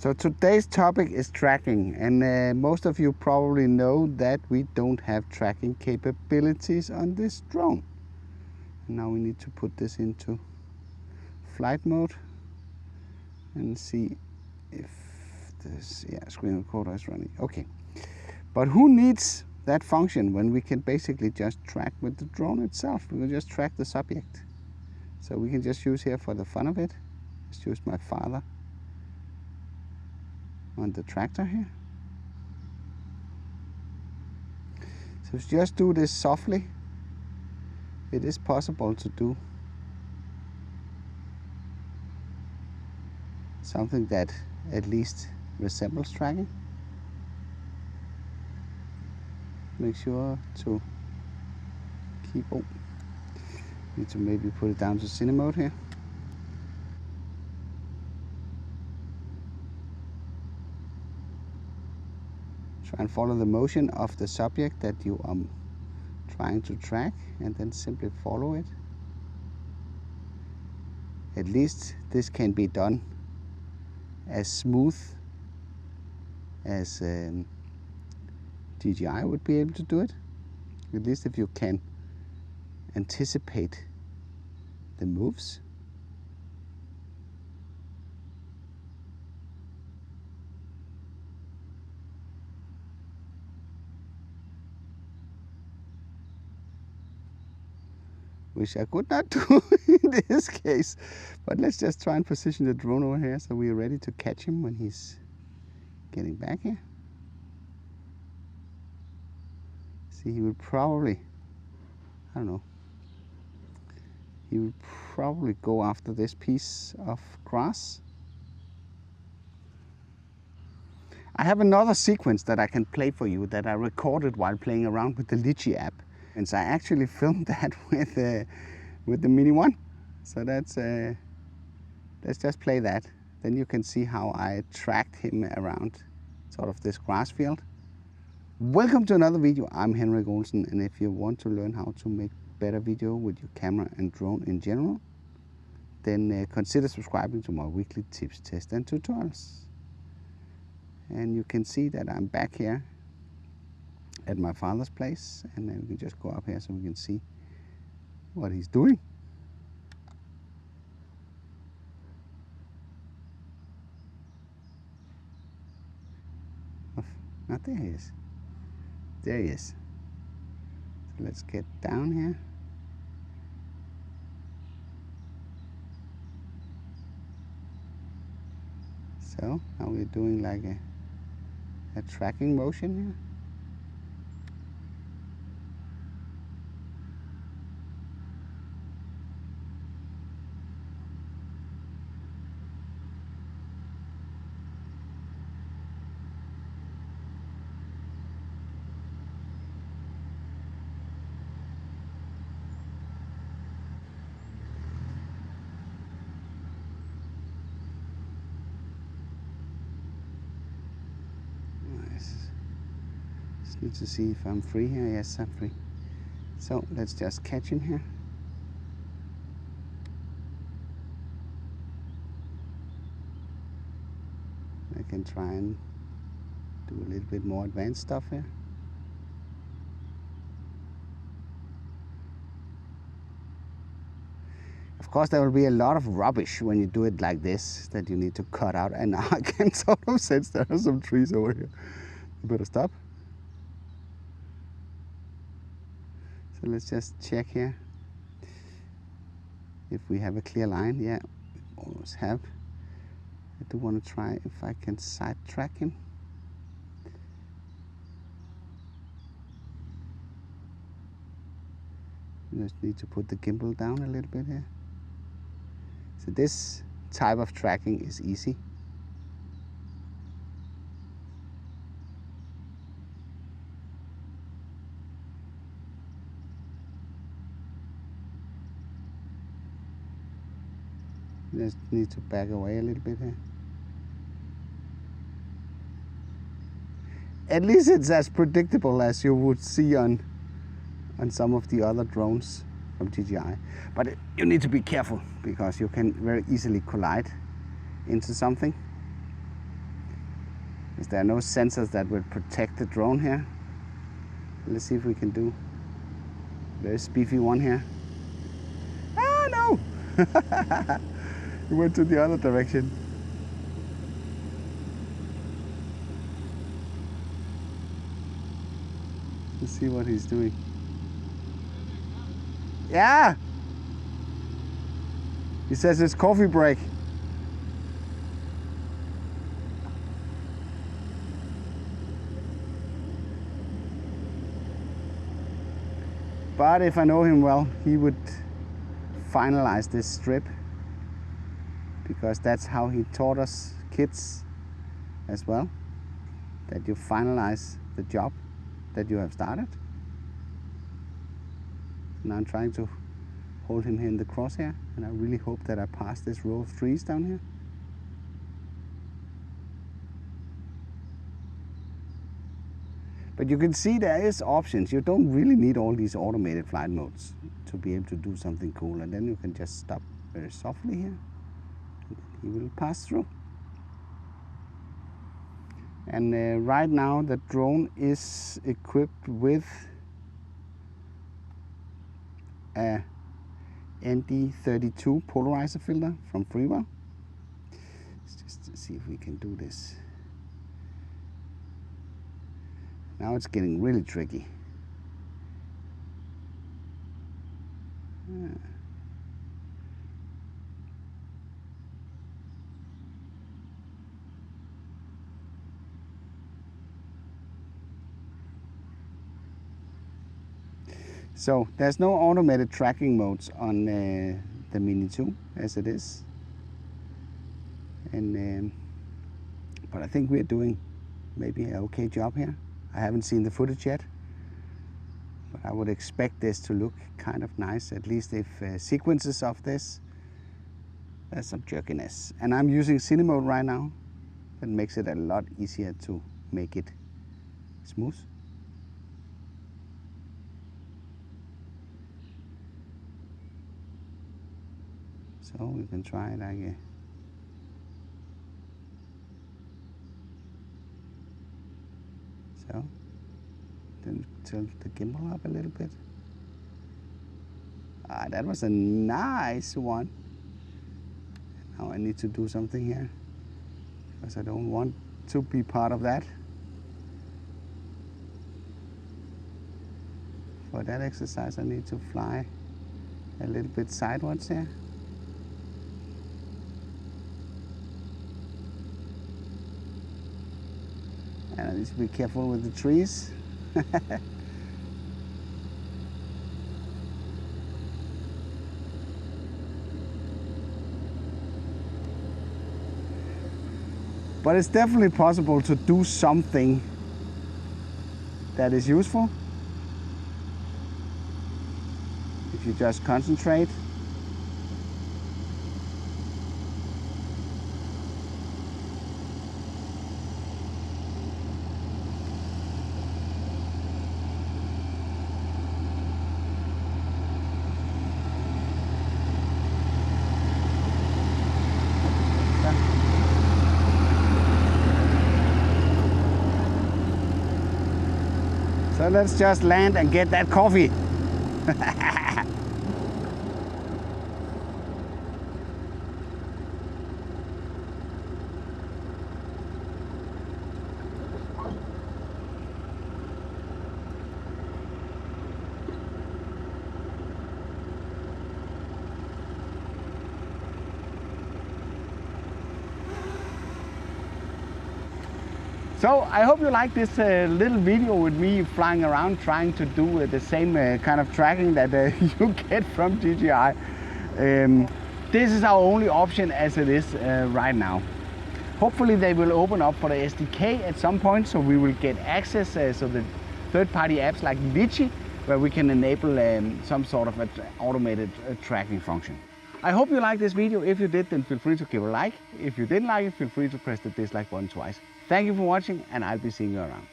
So today's topic is tracking, and most of you probably know that we don't have tracking capabilities on this drone. Now we need to put this into flight mode and see if this screen recorder is running. Okay, but who needs that function when we can basically just track with the drone itself? We will just track the subject. So we can just use here for the fun of it. Just use my father on the tractor here. So just do this softly. It is possible to do something that at least resembles tracking. Make sure to keep, need to maybe put it down to cine mode here. Try and follow the motion of the subject that you are trying to track, and then simply follow it. At least this can be done as smooth as DJI would be able to do it. At least if you can anticipate the moves. Which I could not do in this case, but let's just try and position the drone over here so we are ready to catch him when he's getting back here. See, he would probably, I don't know, he would probably go after this piece of grass. I have another sequence that I can play for you that I recorded while playing around with the Litchi app. And so I actually filmed that with the Mini one. So that's let's just play that. Then you can see how I tracked him around sort of this grass field. Welcome to another video. I'm Henrik Olsen, and if you want to learn how to make better video with your camera and drone in general, then consider subscribing to my weekly tips, tests and tutorials. And you can see that I'm back here at my father's place, and then we can just go up here so we can see what he's doing. Oh, there he is. There he is. So let's get down here. So now we're doing like a tracking motion here. Just need to see if I'm free here. Yes, I'm free. So let's just catch him here. I can try and do a little bit more advanced stuff here. Of course, there will be a lot of rubbish when you do it like this that you need to cut out, and now I can sort of sense there are some trees over here. You better stop. So let's just check here if we have a clear line. Yeah, we always have. I do want to try if I can sidetrack him. Just need to put the gimbal down a little bit here. So this type of tracking is easy. Just need to back away a little bit here. At least it's as predictable as you would see on some of the other drones from DJI. But you need to be careful because you can very easily collide into something. Is there no sensors that will protect the drone here? Let's see if we can do. There's beefy one here. Ah, no! He went to the other direction. Let's see what he's doing. Yeah! He says it's coffee break. But if I know him well, he would finalize this strip, because that's how he taught us kids as well, that you finalize the job that you have started. Now I'm trying to hold him here in the crosshair, and I really hope that I pass this row of trees down here. But you can see there is options. You don't really need all these automated flight modes to be able to do something cool. And then you can just stop very softly here. He will pass through. And right now the drone is equipped with a ND32 polarizer filter from Freewell. Let's just see if we can do this. Now it's getting really tricky. So there's no automated tracking modes on the Mini 2 as it is. And but I think we're doing maybe an okay job here. I haven't seen the footage yet, but I would expect this to look kind of nice, at least if sequences of this, there's some jerkiness. And I'm using Cine mode right now. That makes it a lot easier to make it smooth. So we can try it like so. Then tilt the gimbal up a little bit. Ah, that was a nice one. Now I need to do something here, because I don't want to be part of that. For that exercise, I need to fly a little bit sideways here. And I need to be careful with the trees. But it's definitely possible to do something that is useful if you just concentrate. So let's just land and get that coffee. So I hope you like this little video with me flying around trying to do the same kind of tracking that you get from DJI. This is our only option as it is right now. Hopefully they will open up for the SDK at some point, so we will get access so the third-party apps like Litchi, where we can enable some sort of automated tracking function. I hope you liked this video. If you did, then feel free to give a like. If you didn't like it, feel free to press the dislike button twice. Thank you for watching, and I'll be seeing you around.